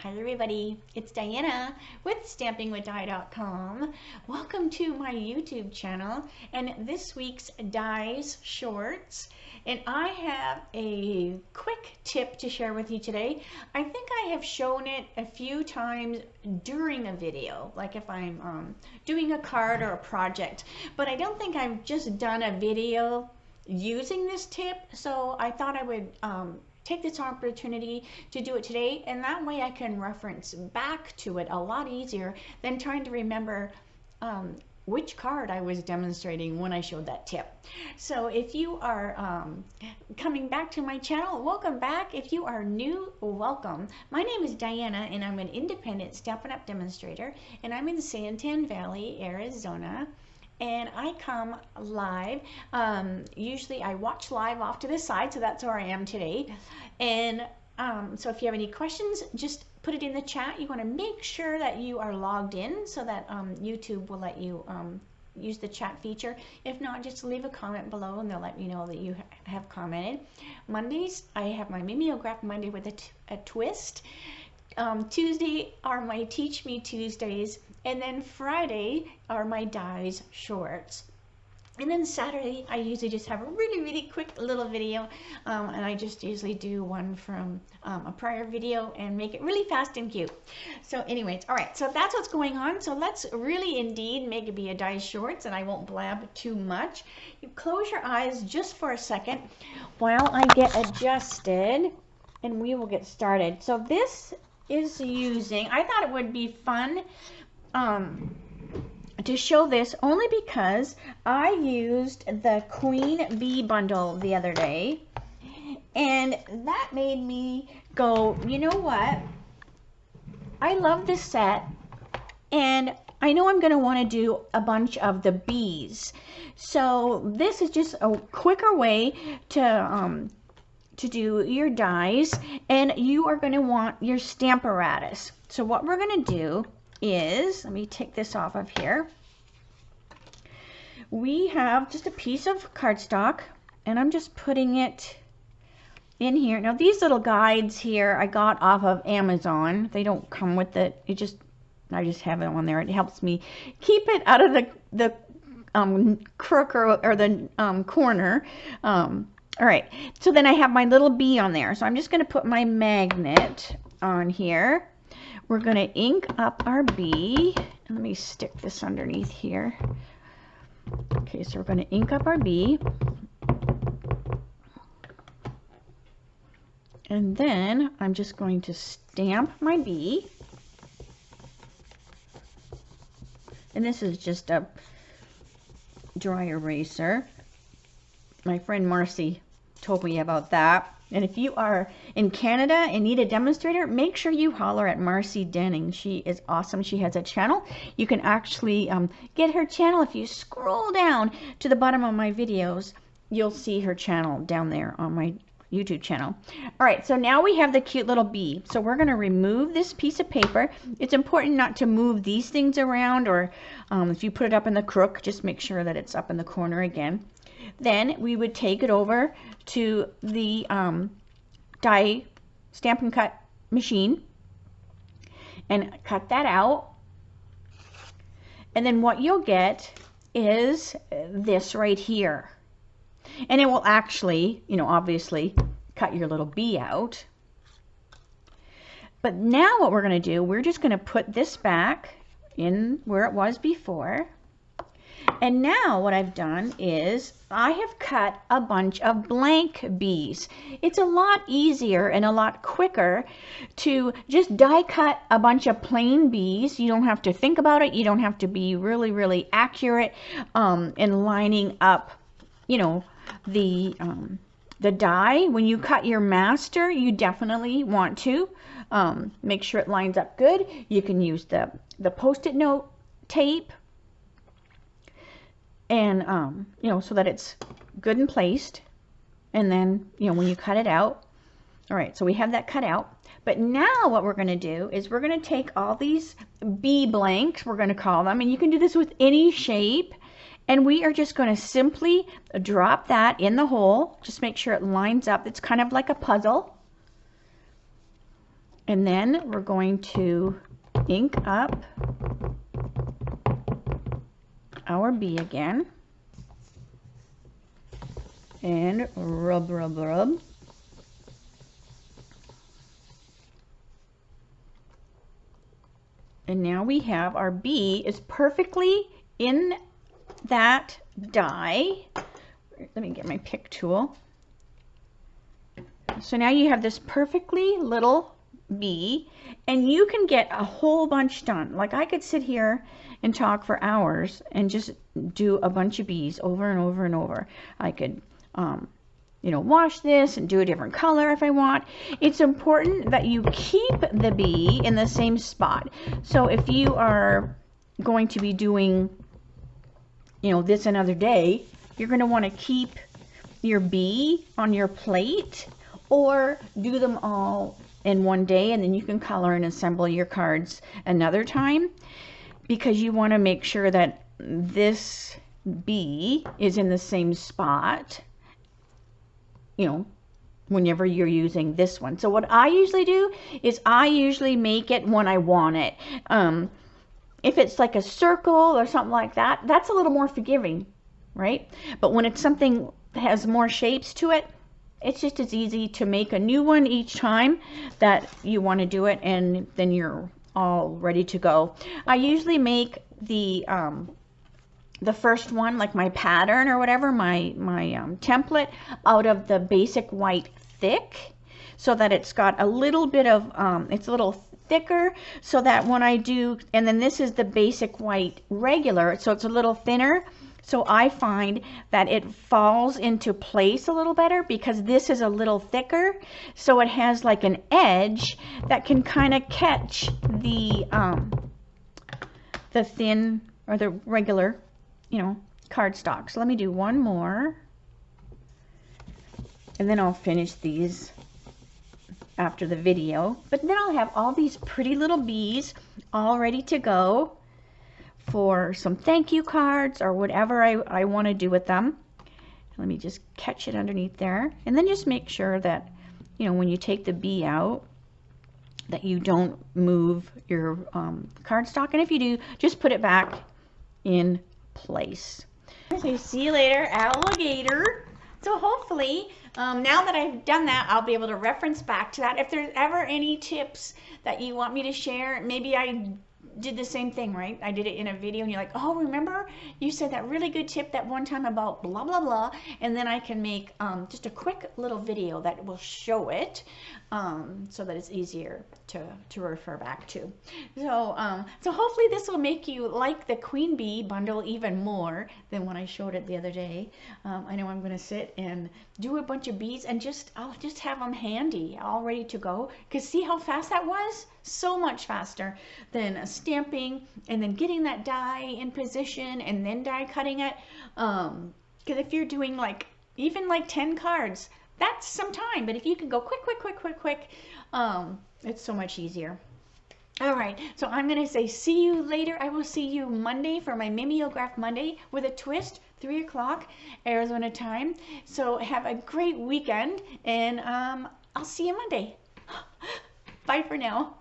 Hi everybody, it's Diana with stampingwithdie.com. Welcome to my YouTube channel and this week's Dies Shorts. And I have a quick tip to share with you today. I think I have shown it a few times during a video, like if I'm doing a card or a project, but I don't think I've just done a video using this tip, so I thought I would take this opportunity to do it today, and that way I can reference back to it a lot easier than trying to remember which card I was demonstrating when I showed that tip. So if you are coming back to my channel, welcome back. If you are new, welcome. My name is Diana and I'm an independent Stampin' Up! Demonstrator, and I'm in Santan Valley, Arizona. And I come live. Usually I watch live off to the side, so that's where I am today. And so if you have any questions, just put it in the chat. You want to make sure that you are logged in so that YouTube will let you use the chat feature. If not, just leave a comment below and they'll let me know that you have commented. Mondays, I have my Mimeograph Monday with a twist. Tuesday are my Teach Me Tuesdays, and then Friday are my Dies Shorts. And then Saturday, I usually just have a really quick little video, and I just usually do one from a prior video and make it really fast and cute. So anyways, all right, so that's what's going on. So let's really indeed make it be a Dies Shorts, and I won't blab too much. You close your eyes just for a second while I get adjusted, and we will get started. So this is using, I thought it would be fun to show this only because I used the Queen Bee bundle the other day, and that made me go, you know what, I love this set, and I know I'm going to want to do a bunch of the bees. So this is just a quicker way to do your dies, and you are going to want your Stamparatus. So what we're going to do is, let me take this off of here. We have just a piece of cardstock, and I'm just putting it in here. Now these little guides here I got off of Amazon. They don't come with it. I just have it on there. It helps me keep it out of the crook or the corner. All right, so then I have my little bee on there. So I'm just going to put my magnet on here. We're going to ink up our bee. Let me stick this underneath here. Okay, so we're going to ink up our bee. And then I'm just going to stamp my bee. And this is just a dry eraser. My friend Marcy told me about that. And if you are in Canada and need a demonstrator, make sure you holler at Marcy Denning. She is awesome. She has a channel. You can actually get her channel. If you scroll down to the bottom of my videos, you'll see her channel down there on my YouTube channel. All right, so now we have the cute little bee. So we're going to remove this piece of paper. It's important not to move these things around, or if you put it up in the crook, just make sure that it's up in the corner again. Then we would take it over to the die stamp and cut machine and cut that out. And then what you'll get is this right here. And it will actually, you know, obviously cut your little bee out. But now what we're going to do, we're just going to put this back in where it was before. And now what I've done is I have cut a bunch of blank bees. It's a lot easier and a lot quicker to just die cut a bunch of plain bees. You don't have to think about it. You don't have to be really accurate in lining up, you know, the die. When you cut your master, you definitely want to make sure it lines up good. You can use the Post-it note tape, and you know, so that it's good and placed. And then, you know, when you cut it out, all right, so we have that cut out. But now what we're going to do is we're going to take all these bee blanks, we're going to call them, and you can do this with any shape, and we are just going to simply drop that in the hole. Just make sure it lines up. It's kind of like a puzzle. And then we're going to ink up our bee again. And rub, rub, rub. And now we have our bee is perfectly in that die. Let me get my pick tool. So now you have this perfectly little bee, and you can get a whole bunch done. Like I could sit here and talk for hours and just do a bunch of bees over and over and over. I could you know, wash this and do a different color if I want. It's important that you keep the bee in the same spot. So if you are going to be doing, you know, this another day, you're going to want to keep your bee on your plate, or do them all in one day, and then you can color and assemble your cards another time, because you want to make sure that this bee is in the same spot, you know, whenever you're using this one. So what I usually do is I usually make it when I want it. If it's like a circle or something like that, that's a little more forgiving, right? But when it's something that has more shapes to it, it's just as easy to make a new one each time that you want to do it, and then you're all ready to go. I usually make the first one, like my pattern or whatever, my template, out of the basic white thick, so that it's got a little bit of, it's a little thicker, so that when I do, and then this is the basic white regular, so it's a little thinner. So I find that it falls into place a little better because this is a little thicker, so it has like an edge that can kind of catch the thin or the regular, you know, cardstock. So let me do one more, and then I'll finish these after the video. But then I'll have all these pretty little bees all ready to go for some thank you cards or whatever I want to do with them. Let me just catch it underneath there, and then just make sure that, you know, when you take the bee out, that you don't move your cardstock, and if you do, just put it back in place. Okay, see you later, alligator. So hopefully, now that I've done that, I'll be able to reference back to that. If there's ever any tips that you want me to share, maybe I did the same thing, right? I did it in a video and you're like, oh, remember you said that really good tip that one time about blah, blah, blah. And then I can make just a quick little video that will show it, so that it's easier to refer back to. So, so hopefully this will make you like the Queen Bee bundle even more than when I showed it the other day. I know I'm going to sit and do a bunch of bees, and I'll just have them handy, all ready to go. Because see how fast that was? So much faster than stamping and then getting that die in position and then die cutting it. Because if you're doing like even like 10 cards, that's some time. But if you can go quick, it's so much easier. All right, so I'm going to say see you later. I will see you Monday for my Mimeograph Monday with a twist, 3 o'clock Arizona time. So have a great weekend, and I'll see you Monday. Bye for now.